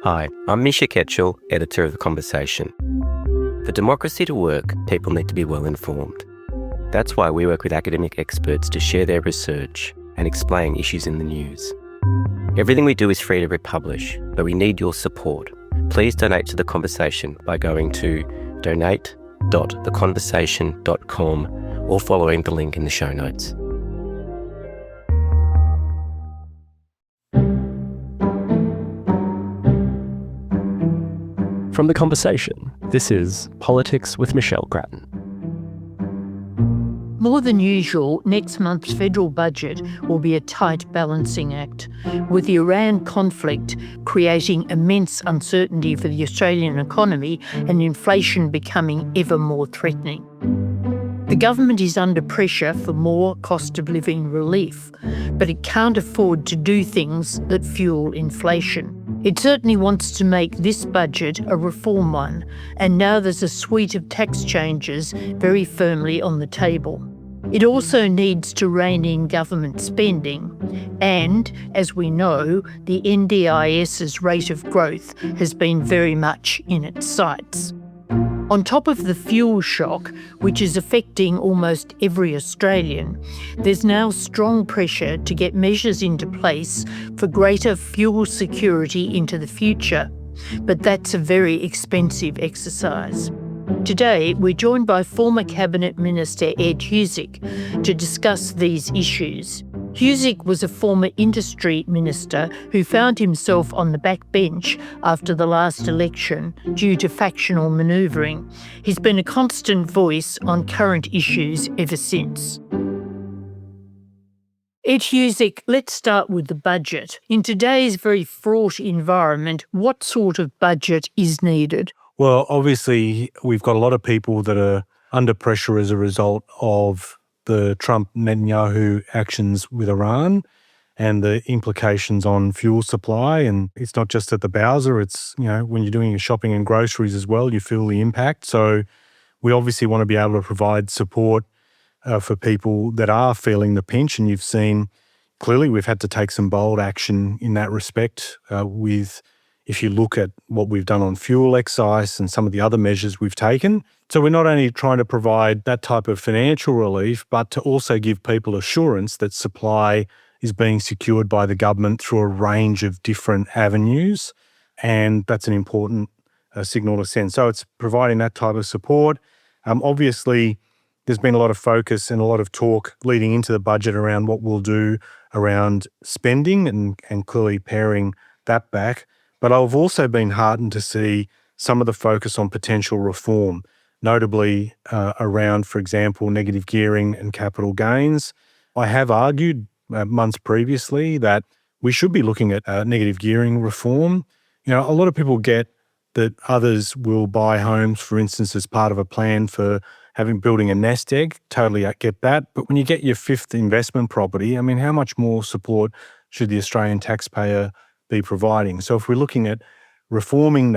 Hi, I'm Misha Ketchell, editor of The Conversation. For democracy to work, people need to be well informed. That's why we work with academic experts to share their research and explain issues in the news. Everything we do is free to republish, but we need your support. Please donate to The Conversation by going to donate.theconversation.com or following the link in the show notes. From The Conversation, this is Politics with Michelle Grattan. More than usual, next month's federal budget will be a tight balancing act, with the Iran conflict creating immense uncertainty for the Australian economy and inflation becoming ever more threatening. The government is under pressure for more cost of living relief, but it can't afford to do things that fuel inflation. It certainly wants to make this budget a reform one, and now there's a suite of tax changes very firmly on the table. It also needs to rein in government spending, and, as we know, the NDIS's rate of growth has been very much in its sights. On top of the fuel shock, which is affecting almost every Australian, there's now strong pressure to get measures into place for greater fuel security into the future. But that's a very expensive exercise. Today, we're joined by former Cabinet Minister Ed Husic to discuss these issues. Husic was a former industry minister who found himself on the backbench after the last election due to factional manoeuvring. He's been a constant voice on current issues ever since. Ed Husic, let's start with the budget. In today's very fraught environment, what sort of budget is needed? Well, obviously, we've got a lot of people that are under pressure as a result of the Trump-Netanyahu actions with Iran and the implications on fuel supply. And it's not just at the Bowser, it's, when you're doing your shopping and groceries as well, you feel the impact. So we obviously want to be able to provide support for people that are feeling the pinch. And you've seen, clearly, we've had to take some bold action in that respect if you look at what we've done on fuel excise and some of the other measures we've taken. So we're not only trying to provide that type of financial relief, but to also give people assurance that supply is being secured by the government through a range of different avenues. And that's an important signal to send. So it's providing that type of support. Obviously, there's been a lot of focus and a lot of talk leading into the budget around what we'll do around spending and clearly paring that back. But I've also been heartened to see some of the focus on potential reform, notably around, for example, negative gearing and capital gains. I have argued months previously that we should be looking at negative gearing reform. A lot of people get that others will buy homes, for instance, as part of a plan for building a nest egg. Totally get that. But when you get your fifth investment property, how much more support should the Australian taxpayer be providing? So if we're looking at reforming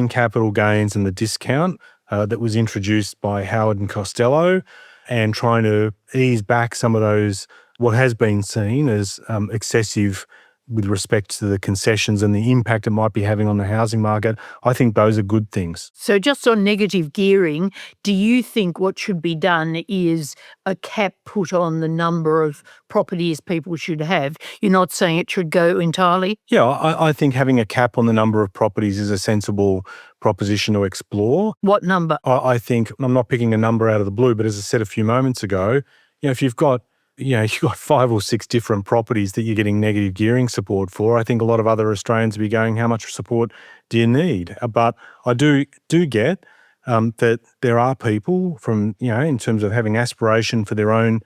capital gains and the discount that was introduced by Howard and Costello, and trying to ease back some of those, what has been seen as excessive with respect to the concessions and the impact it might be having on the housing market, I think those are good things. So just on negative gearing, do you think what should be done is a cap put on the number of properties people should have? You're not saying it should go entirely? Yeah, I think having a cap on the number of properties is a sensible proposition to explore. What number? I think, I'm not picking a number out of the blue, but as I said a few moments ago, if you've got 5 or 6 different properties that you're getting negative gearing support for, I think a lot of other Australians will be going, how much support do you need? But I do get that there are people from, in terms of having aspiration for their own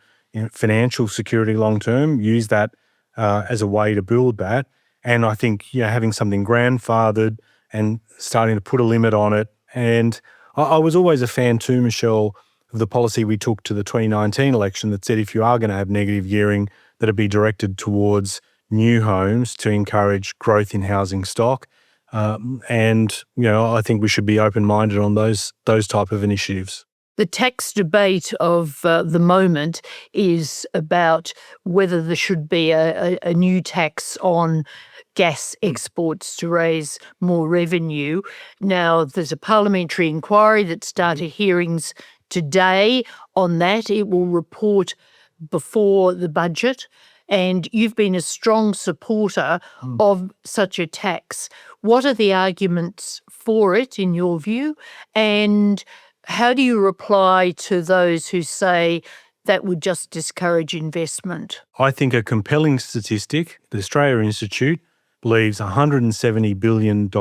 financial security long term, use that as a way to build that. And I think, having something grandfathered and starting to put a limit on it. And I was always a fan too, Michelle, of the policy we took to the 2019 election that said if you are going to have negative gearing, that it be directed towards new homes to encourage growth in housing stock. I think we should be open-minded on those type of initiatives. The tax debate of the moment is about whether there should be a new tax on gas exports to raise more revenue. Now, there's a parliamentary inquiry that started hearings today on that. It will report before the budget. And you've been a strong supporter of such a tax. What are the arguments for it, in your view? And how do you reply to those who say that would just discourage investment? I think a compelling statistic, the Australia Institute believes $170 billion of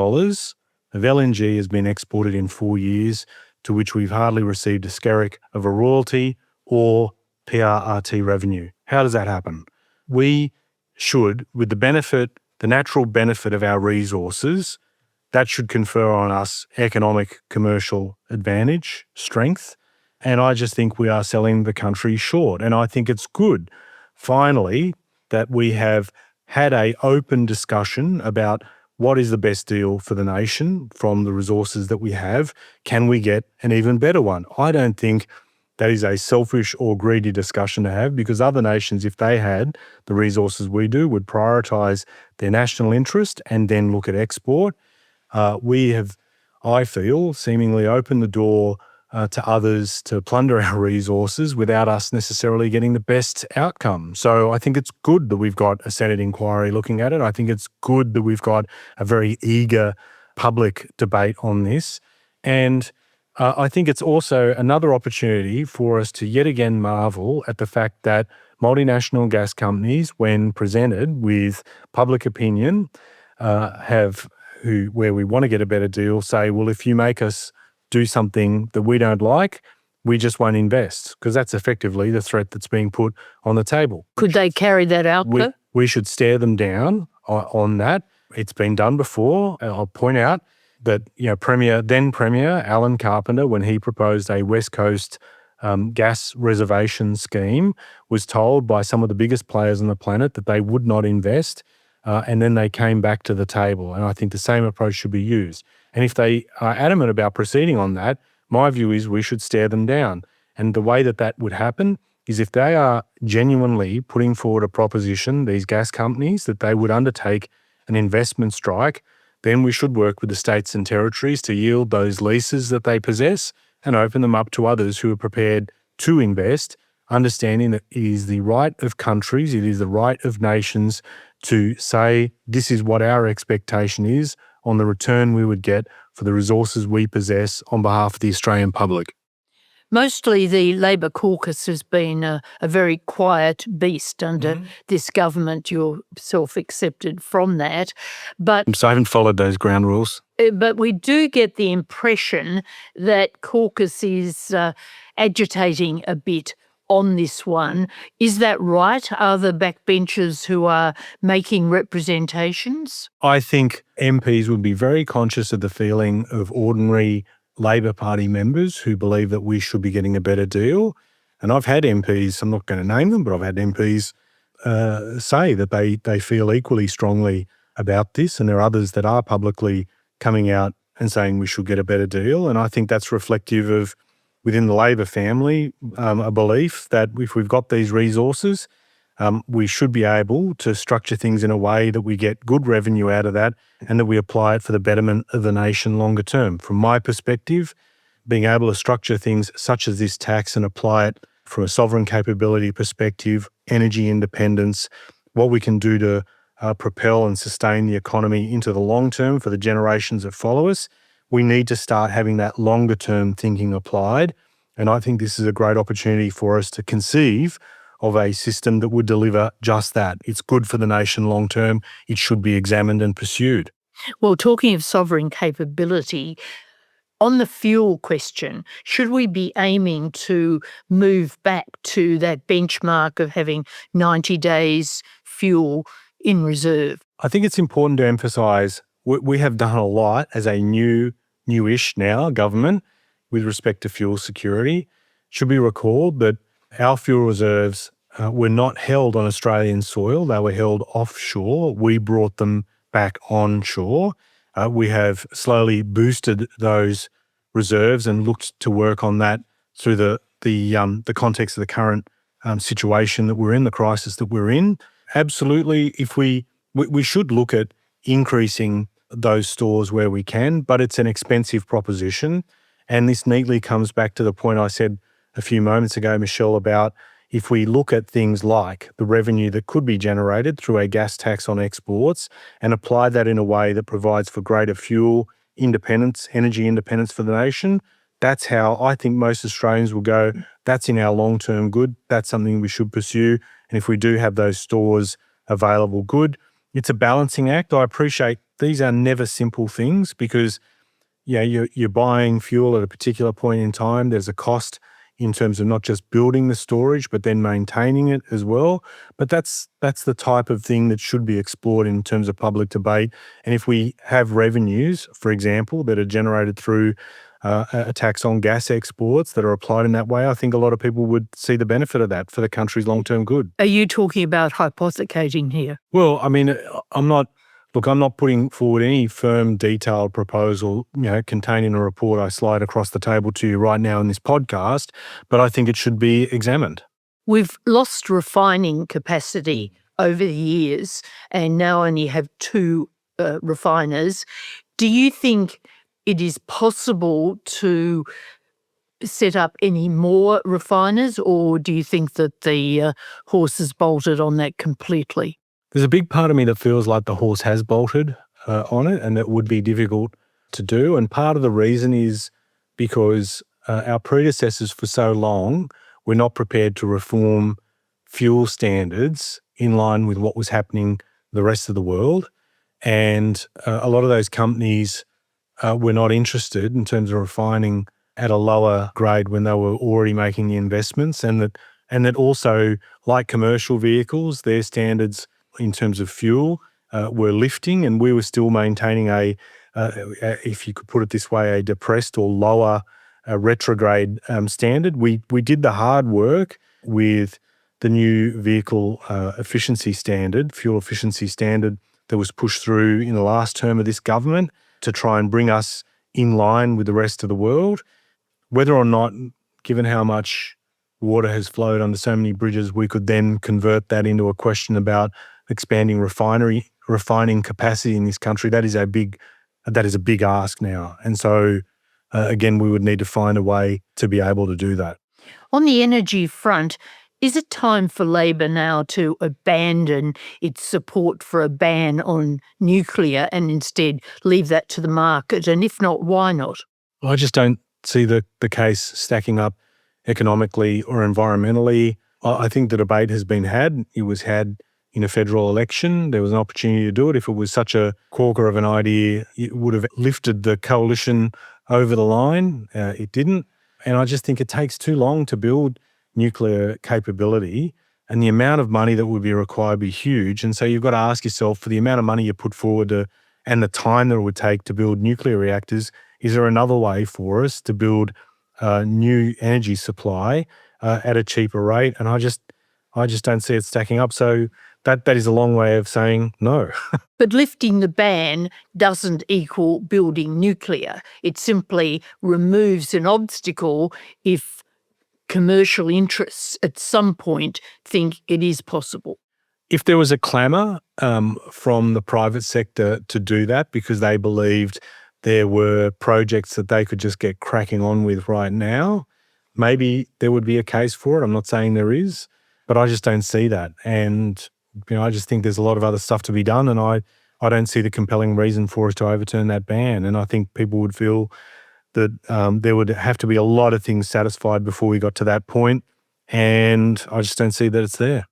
LNG has been exported in 4 years, to which we've hardly received a skerrick of a royalty or PRRT revenue. How does that happen? We should, with the natural benefit of our resources, that should confer on us economic, commercial advantage, strength. And I just think we are selling the country short. And I think it's good, finally, that we have had an open discussion about what is the best deal for the nation from the resources that we have. Can we get an even better one? I don't think that is a selfish or greedy discussion to have, because other nations, if they had the resources we do, would prioritise their national interest and then look at export. We have, I feel, seemingly opened the door to others to plunder our resources without us necessarily getting the best outcome. So I think it's good that we've got a Senate inquiry looking at it. I think it's good that we've got a very eager public debate on this. And I think it's also another opportunity for us to yet again marvel at the fact that multinational gas companies, when presented with public opinion, where we want to get a better deal, say, well, if you make us do something that we don't like, we just won't invest, because that's effectively the threat that's being put on the table. Could they carry that out, though? We should stare them down on that. It's been done before. I'll point out that then Premier Alan Carpenter, when he proposed a West Coast gas reservation scheme, was told by some of the biggest players on the planet that they would not invest. And then they came back to the table. And I think the same approach should be used. And if they are adamant about proceeding on that, my view is we should stare them down. And the way that would happen is if they are genuinely putting forward a proposition, these gas companies, that they would undertake an investment strike, then we should work with the states and territories to yield those leases that they possess and open them up to others who are prepared to invest, understanding that it is the right of countries, it is the right of nations to say this is what our expectation is on the return we would get for the resources we possess on behalf of the Australian public. Mostly the Labor caucus has been a very quiet beast under this government. You're self-accepted from that. So I haven't followed those ground rules. But we do get the impression that caucus is agitating a bit on this one. Is that right? Are the backbenchers who are making representations? I think MPs would be very conscious of the feeling of ordinary Labor Party members who believe that we should be getting a better deal. And I've had MPs, I'm not going to name them, but I've had MPs say that they feel equally strongly about this. And there are others that are publicly coming out and saying we should get a better deal. And I think that's reflective of, within the Labor family, a belief that if we've got these resources, we should be able to structure things in a way that we get good revenue out of that and that we apply it for the betterment of the nation longer term. From my perspective, being able to structure things such as this tax and apply it from a sovereign capability perspective, energy independence, what we can do to propel and sustain the economy into the long term for the generations that follow us, we need to start having that longer term thinking applied. And I think this is a great opportunity for us to conceive of a system that would deliver just that. It's good for the nation long term. It should be examined and pursued. Well, talking of sovereign capability, on the fuel question, should we be aiming to move back to that benchmark of having 90 days fuel in reserve? I think it's important to emphasise we have done a lot as a newish now government with respect to fuel security. It should be recalled that our fuel reserves were not held on Australian soil. They were held offshore. We brought them back onshore. We have slowly boosted those reserves and looked to work on that through the context of the current situation that we're in, the crisis that we're in. Absolutely, if we should look at increasing those stores where we can, but it's an expensive proposition. And this neatly comes back to the point I said a few moments ago, Michelle, about if we look at things like the revenue that could be generated through a gas tax on exports and apply that in a way that provides for greater fuel independence, energy independence for the nation, that's how I think most Australians will go, that's in our long-term good. That's something we should pursue. And if we do have those stores available, good. It's a balancing act. I appreciate these are never simple things because you're buying fuel at a particular point in time. There's a cost in terms of not just building the storage, but then maintaining it as well. But that's the type of thing that should be explored in terms of public debate. And if we have revenues, for example, that are generated through a tax on gas exports that are applied in that way, I think a lot of people would see the benefit of that for the country's long-term good. Are you talking about hypothecating here? Well, I mean, I'm not putting forward any firm, detailed proposal, contained in a report I slide across the table to you right now in this podcast, but I think it should be examined. We've lost refining capacity over the years and now only have two refiners. Do you think it is possible to set up any more refiners, or do you think that the horse has bolted on that completely? There's a big part of me that feels like the horse has bolted on it, and it would be difficult to do. And part of the reason is because our predecessors for so long were not prepared to reform fuel standards in line with what was happening the rest of the world. And a lot of those companies were not interested in terms of refining at a lower grade when they were already making the investments, and that also, like commercial vehicles, their standards in terms of fuel were lifting, and we were still maintaining if you could put it this way, a depressed or lower retrograde standard. We did the hard work with the new vehicle efficiency standard, fuel efficiency standard that was pushed through in the last term of this government to try and bring us in line with the rest of the world. Whether or not, given how much water has flowed under so many bridges, we could then convert that into a question about expanding refining capacity in this country, that is a big ask now. And so, again, we would need to find a way to be able to do that. On the energy front, is it time for Labor now to abandon its support for a ban on nuclear and instead leave that to the market? And if not, why not? I just don't see the case stacking up economically or environmentally. I think the debate has been had. It was had in a federal election. There was an opportunity to do it. If it was such a corker of an idea, it would have lifted the coalition over the line. It didn't. And I just think it takes too long to build nuclear capability, and the amount of money that would be required would be huge. And so you've got to ask yourself, for the amount of money you put forward and the time that it would take to build nuclear reactors, is there another way for us to build new energy supply at a cheaper rate? And I just don't see it stacking up. So that is a long way of saying no. But lifting the ban doesn't equal building nuclear. It simply removes an obstacle if commercial interests at some point think it is possible. If there was a clamour from the private sector to do that because they believed there were projects that they could just get cracking on with right now, maybe there would be a case for it. I'm not saying there is, but I just don't see that. And I just think there's a lot of other stuff to be done, and I don't see the compelling reason for us to overturn that ban. And I think people would feel that there would have to be a lot of things satisfied before we got to that point, and I just don't see that it's there.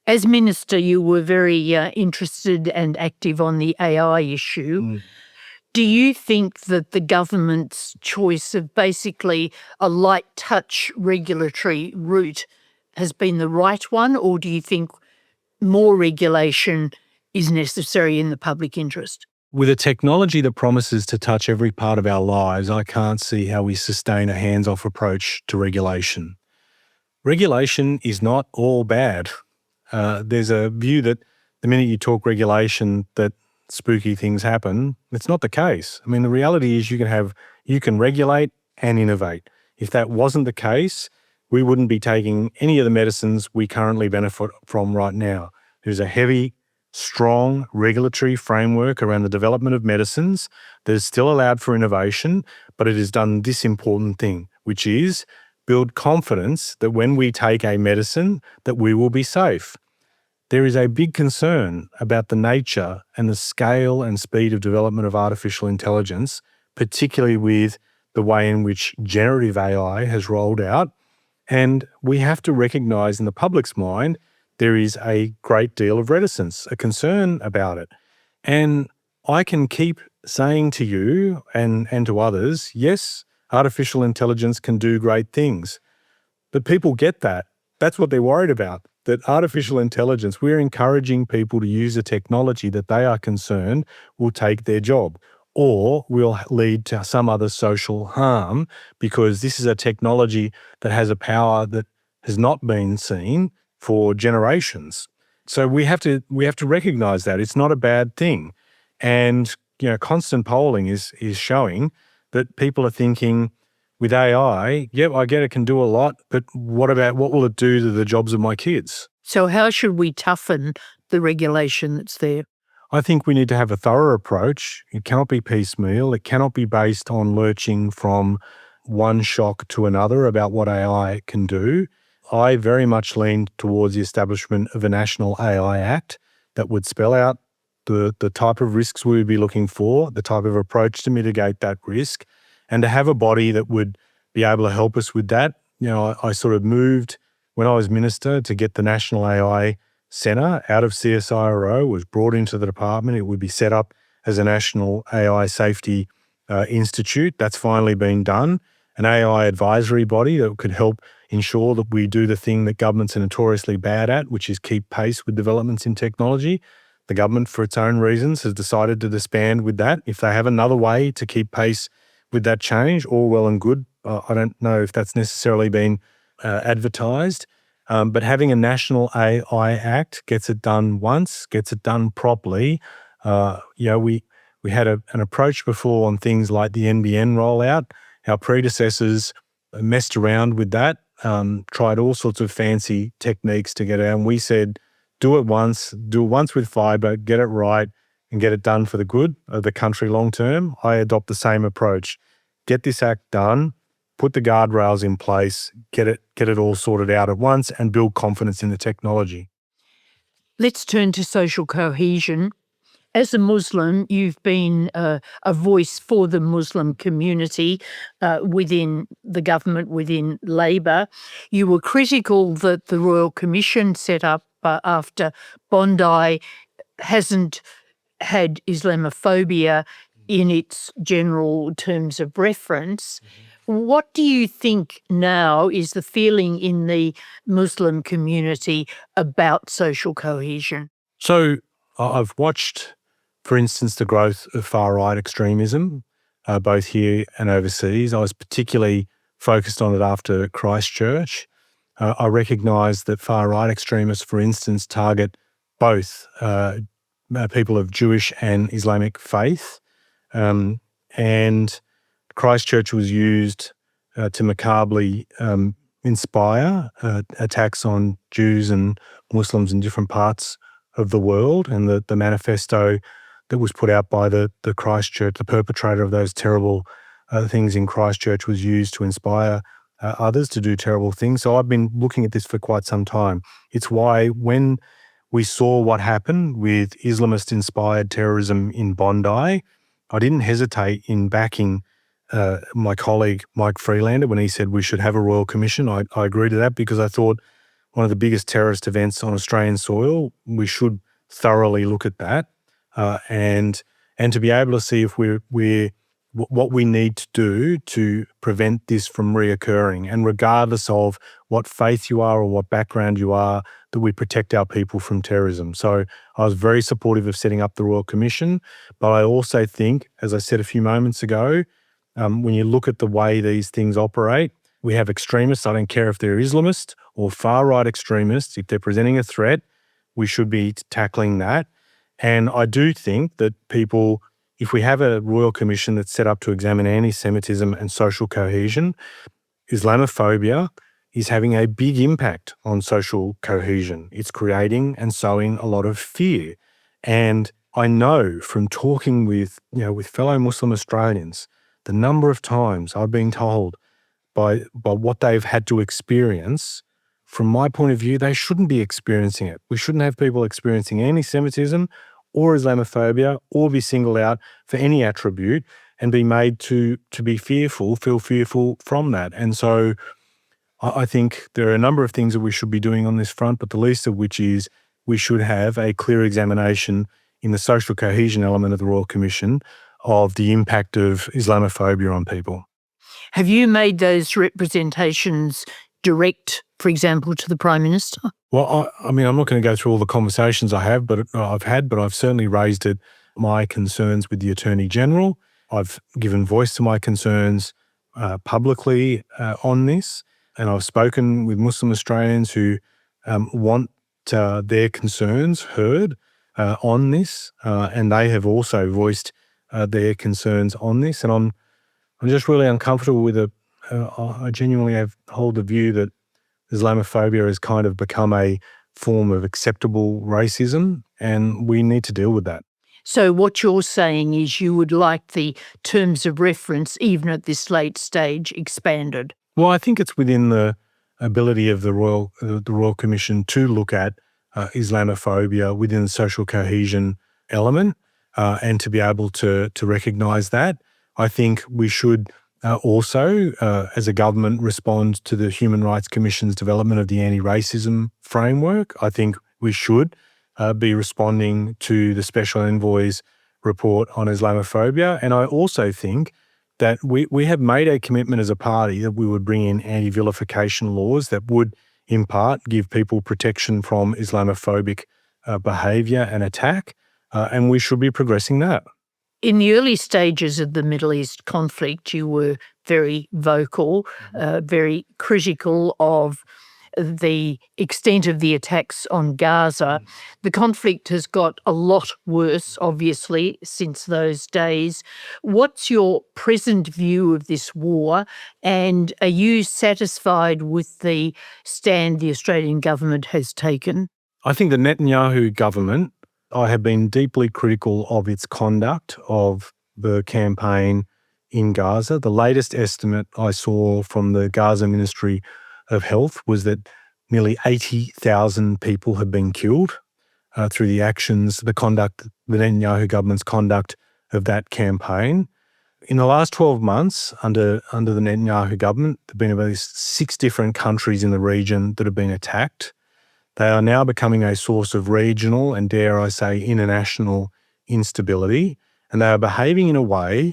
As Minister, you were very interested and active on the AI issue. Do you think that the government's choice of basically a light touch regulatory route has been the right one, or do you think more regulation is necessary in the public interest? With a technology that promises to touch every part of our lives, I can't see how we sustain a hands-off approach to regulation. Regulation is not all bad. There's a view that the minute you talk regulation that spooky things happen. It's not the case. I mean, the reality is you can regulate and innovate. If that wasn't the case, we wouldn't be taking any of the medicines we currently benefit from right now. There's a heavy, strong regulatory framework around the development of medicines that is still allowed for innovation, but it has done this important thing, which is build confidence that when we take a medicine, that we will be safe. There is a big concern about the nature and the scale and speed of development of artificial intelligence, particularly with the way in which generative AI has rolled out. And we have to recognise in the public's mind, there is a great deal of reticence, a concern about it. And I can keep saying to you and to others, yes, artificial intelligence can do great things. But people get that. That's what they're worried about, that artificial intelligence, we're encouraging people to use a technology that they are concerned will take their job or will lead to some other social harm, because this is a technology that has a power that has not been seen for generations. So we have to recognize that it's not a bad thing. And constant polling is showing that people are thinking, with AI, yep, I get it can do a lot, but what will it do to the jobs of my kids? So how should we toughen the regulation that's there? I think we need to have a thorough approach. It cannot be piecemeal. It cannot be based on lurching from one shock to another about what AI can do. I very much lean towards the establishment of a National AI Act that would spell out the type of risks we would be looking for, the type of approach to mitigate that risk, and to have a body that would be able to help us with that. I sort of moved when I was minister to get the National AI Centre out of CSIRO, was brought into the department. It would be set up as a National AI Safety Institute. That's finally been done. An AI advisory body that could help ensure that we do the thing that governments are notoriously bad at, which is keep pace with developments in technology. The government, for its own reasons, has decided to disband with that. If they have another way to keep pace with that change, all well and good. I don't know if that's necessarily been advertised, but having a National AI Act gets it done once, gets it done properly. We had an approach before on things like the NBN rollout. Our predecessors messed around with that, tried all sorts of fancy techniques to get it out. And we said, do it once with fibre, get it right, and get it done for the good of the country long term. I adopt the same approach. Get this act done, put the guardrails in place, get it all sorted out at once, and build confidence in the technology. Let's turn to social cohesion. As a Muslim, you've been a voice for the Muslim community within the government, within Labor. You were critical that the Royal Commission set up after Bondi hasn't had Islamophobia in its general terms of reference. What do you think now is the feeling in the Muslim community about social cohesion? So I've watched, for instance, the growth of far-right extremism, both here and overseas. I was particularly focused on it after Christchurch. I recognise that far-right extremists, for instance, target both people of Jewish and Islamic faith. And Christchurch was used to macabrely inspire attacks on Jews and Muslims in different parts of the world. And the manifesto that was put out by the Christchurch, the perpetrator of those terrible things in Christchurch, was used to inspire others to do terrible things. So I've been looking at this for quite some time. It's why when we saw what happened with Islamist-inspired terrorism in Bondi, I didn't hesitate in backing my colleague Mike Freelander when he said we should have a Royal Commission. I agreed to that because I thought one of the biggest terrorist events on Australian soil, we should thoroughly look at that and to be able to see if we're what we need to do to prevent this from reoccurring. And regardless of what faith you are or what background you are, that we protect our people from terrorism. So I was very supportive of setting up the Royal Commission, but I also think, as I said a few moments ago, when you look at the way these things operate, we have extremists. I don't care if they're Islamist or far-right extremists. If they're presenting a threat, we should be tackling that. And I do think that people, if we have a Royal Commission that's set up to examine anti-Semitism and social cohesion, Islamophobia is having a big impact on social cohesion. It's creating and sowing a lot of fear. And I know from talking with fellow Muslim Australians, the number of times I've been told by what they've had to experience, from my point of view, they shouldn't be experiencing it. We shouldn't have people experiencing anti-Semitism or Islamophobia or be singled out for any attribute and be made to be fearful, feel fearful from that. And so I think there are a number of things that we should be doing on this front, but the least of which is we should have a clear examination in the social cohesion element of the Royal Commission of the impact of Islamophobia on people. Have you made those representations direct, for example, to the Prime Minister? Well, I mean, I'm not going to go through all the conversations I've had, but I've certainly raised my concerns with the Attorney General. I've given voice to my concerns publicly on this, and I've spoken with Muslim Australians who want their concerns heard on this, and they have also voiced their concerns on this. And I'm just really uncomfortable with it. I genuinely hold the view that Islamophobia has kind of become a form of acceptable racism, and we need to deal with that. So what you're saying is you would like the terms of reference, even at this late stage, expanded? Well, I think it's within the ability of the Royal Commission to look at Islamophobia within the social cohesion element and to be able to recognise that. I think we should also, as a government, respond to the Human Rights Commission's development of the anti-racism framework. I think we should be responding to the Special Envoy's report on Islamophobia. And I also think that we have made a commitment as a party that we would bring in anti-vilification laws that would, in part, give people protection from Islamophobic behaviour and attack, and we should be progressing that. In the early stages of the Middle East conflict, you were very vocal, very critical of the extent of the attacks on Gaza. The conflict has got a lot worse, obviously, since those days. What's your present view of this war, and are you satisfied with the stand the Australian government has taken? I think the Netanyahu government, I have been deeply critical of its conduct of the campaign in Gaza. The latest estimate I saw from the Gaza Ministry of Health was that nearly 80,000 people have been killed through the Netanyahu government's conduct of that campaign. In the last 12 months, under the Netanyahu government, there have been at least 6 different countries in the region that have been attacked. They are now becoming a source of regional and, dare I say, international instability, and they are behaving in a way,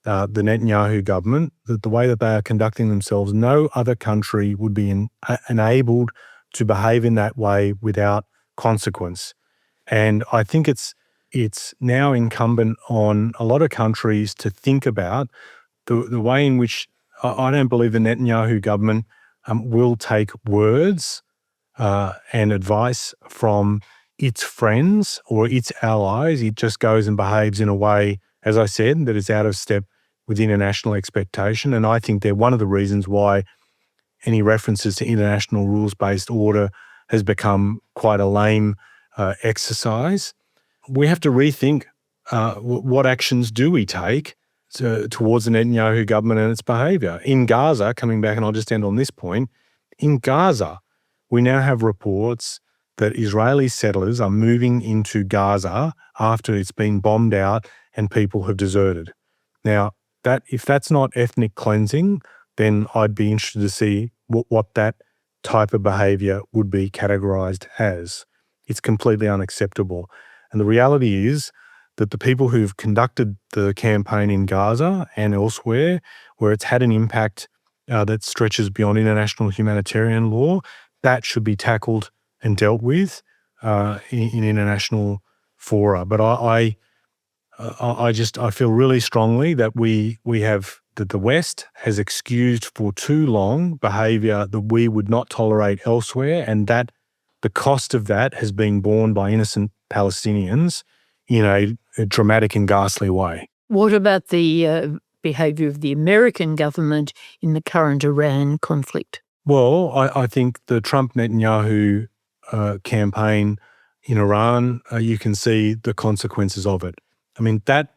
the Netanyahu government, that the way that they are conducting themselves, no other country would be enabled to behave in that way without consequence. And I think it's now incumbent on a lot of countries to think about the way in which I don't believe the Netanyahu government will take words and advice from its friends or its allies. It just goes and behaves in a way, as I said, that is out of step with international expectation. And I think they're one of the reasons why any references to international rules-based order has become quite a lame exercise. We have to rethink what actions do we take towards the Netanyahu government and its behaviour. In Gaza, coming back, and I'll just end on this point, in Gaza, we now have reports that Israeli settlers are moving into Gaza after it's been bombed out and people have deserted. Now, if that's not ethnic cleansing, then I'd be interested to see what that type of behaviour would be categorised as. It's completely unacceptable. And the reality is that the people who've conducted the campaign in Gaza and elsewhere, where it's had an impact that stretches beyond international humanitarian law, that should be tackled and dealt with in international fora. But I feel really strongly that that the West has excused for too long behaviour that we would not tolerate elsewhere, and that the cost of that has been borne by innocent Palestinians in a dramatic and ghastly way. What about the behaviour of the American government in the current Iran conflict? Well, I think the Trump-Netanyahu campaign in Iran, you can see the consequences of it. I mean, the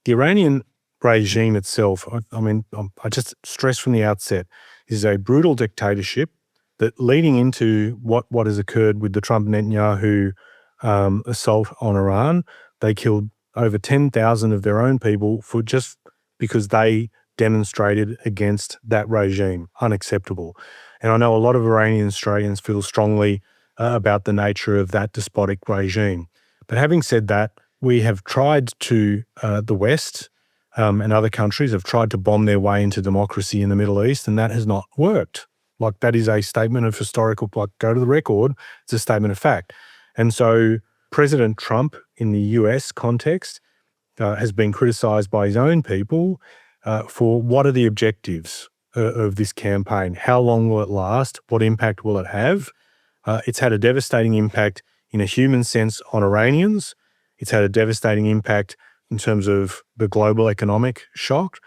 Iranian regime itself, I just stress from the outset, is a brutal dictatorship that leading into what has occurred with the Trump-Netanyahu assault on Iran, they killed over 10,000 of their own people just because they demonstrated against that regime. Unacceptable. And I know a lot of Iranian Australians feel strongly about the nature of that despotic regime. But having said that, we have tried to, the West and other countries have tried to bomb their way into democracy in the Middle East, and that has not worked. Like, that is a statement of historical, go to the record, it's a statement of fact. And so President Trump in the US context has been criticised by his own people for what are the objectives of this campaign? How long will it last? What impact will it have? It's had a devastating impact in a human sense on Iranians. It's had a devastating impact in terms of the global economic shock.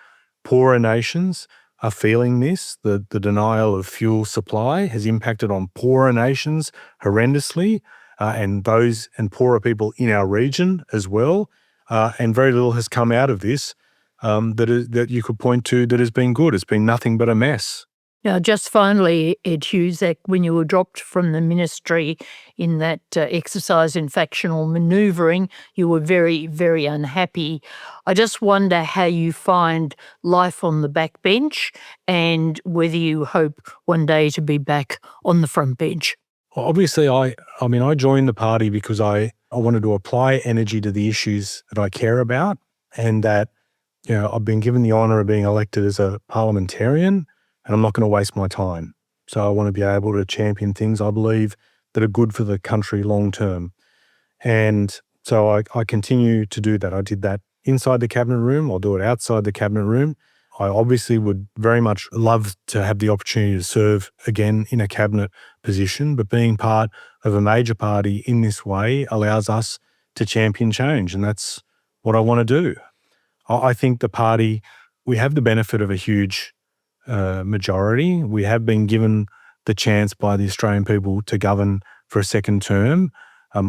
Poorer nations are feeling this. The denial of fuel supply has impacted on poorer nations horrendously, and poorer people in our region as well. And very little has come out of this that you could point to that has been good. It's been nothing but a mess. Now, just finally, Ed Husic, when you were dropped from the ministry in that exercise in factional manoeuvring, you were very, very unhappy. I just wonder how you find life on the backbench and whether you hope one day to be back on the front bench. Well, obviously, I joined the party because I wanted to apply energy to the issues that I care about, and that, I've been given the honour of being elected as a parliamentarian, and I'm not going to waste my time. So I want to be able to champion things I believe that are good for the country long term. And so I continue to do that. I did that inside the cabinet room. I'll do it outside the cabinet room. I obviously would very much love to have the opportunity to serve again in a cabinet position, but being part of a major party in this way allows us to champion change, and that's what I want to do. I think the party, we have the benefit of a huge majority. We have been given the chance by the Australian people to govern for a second term.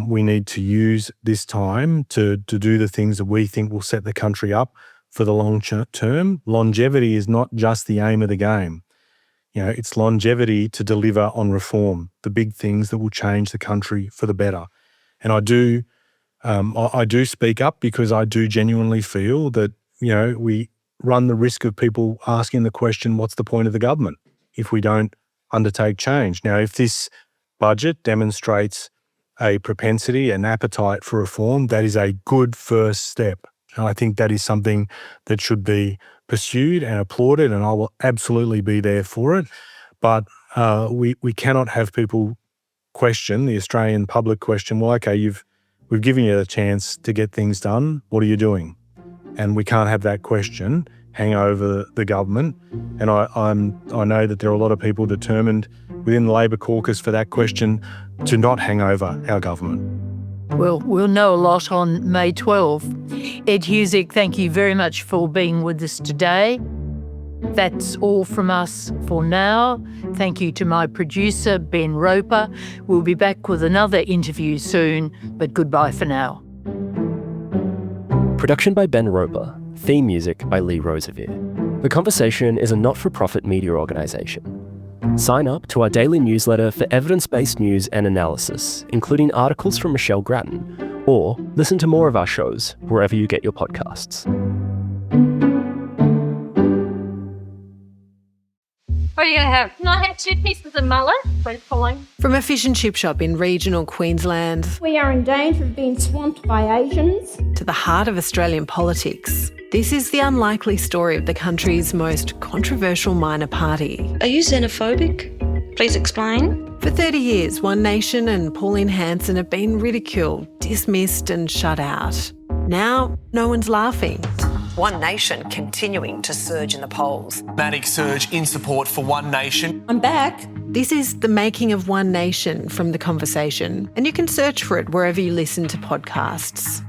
We need to use this time to do the things that we think will set the country up for the long term. Longevity is not just the aim of the game. It's longevity to deliver on reform, the big things that will change the country for the better. And I do speak up because I do genuinely feel that, we run the risk of people asking the question, what's the point of the government if we don't undertake change? Now, if this budget demonstrates a propensity, an appetite for reform, that is a good first step. And I think that is something that should be pursued and applauded, and I will absolutely be there for it. But we cannot have people question, the Australian public question, well, okay, we've given you a chance to get things done. What are you doing? And we can't have that question hang over the government. And I know that there are a lot of people determined within the Labor caucus for that question to not hang over our government. Well, we'll know a lot on May 12. Ed Husic, thank you very much for being with us today. That's all from us for now. Thank you to my producer, Ben Roper. We'll be back with another interview soon, but goodbye for now. Production by Ben Roper. Theme music by Lee Rosevere. The Conversation is a not-for-profit media organisation. Sign up to our daily newsletter for evidence-based news and analysis, including articles from Michelle Grattan, or listen to more of our shows wherever you get your podcasts. What are you going to have? Can I have 2 pieces of mullet, please, Pauline? From a fish and chip shop in regional Queensland We are in danger of being swamped by Asians. to the heart of Australian politics, this is the unlikely story of the country's most controversial minor party. Are you xenophobic? Please explain. For 30 years, One Nation and Pauline Hanson have been ridiculed, dismissed and shut out. Now, no one's laughing. One Nation continuing to surge in the polls. Dramatic surge in support for One Nation. I'm back. This is The Making of One Nation from The Conversation, and you can search for it wherever you listen to podcasts.